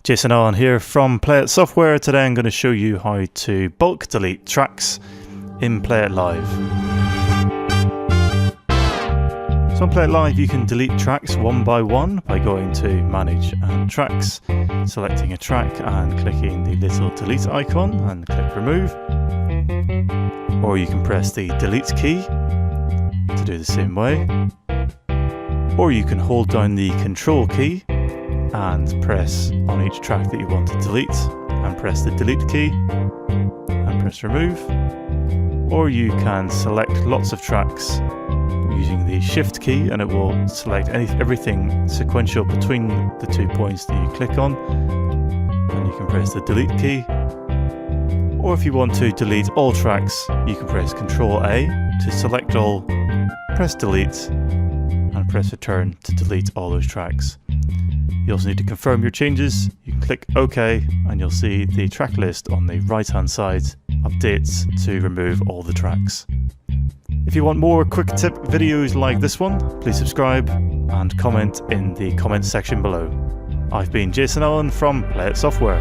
Jason Allen here from PlayIt Software. Today I'm going to show you how to bulk delete tracks in PlayIt Live. So on PlayIt Live you can delete tracks one by one by going to Manage and Tracks, selecting a track and clicking the little delete icon and click Remove. Or you can press the delete key to do the same way. Or you can hold down the Control key and press on each track that you want to delete and press the delete key and press remove. Or you can select lots of tracks using the shift key and it will select everything sequential between the 2 points that you click on, and you can press the delete key. Or if you want to delete all tracks, you can press Ctrl A to select all, press delete and press return to delete all those tracks. You also need to confirm your changes. You can click OK and you'll see the track list on the right hand side updates to remove all the tracks. If you want more QuickTip videos like this one, please subscribe and comment in the comments section below. I've been Jason Allen from PlayIt Software.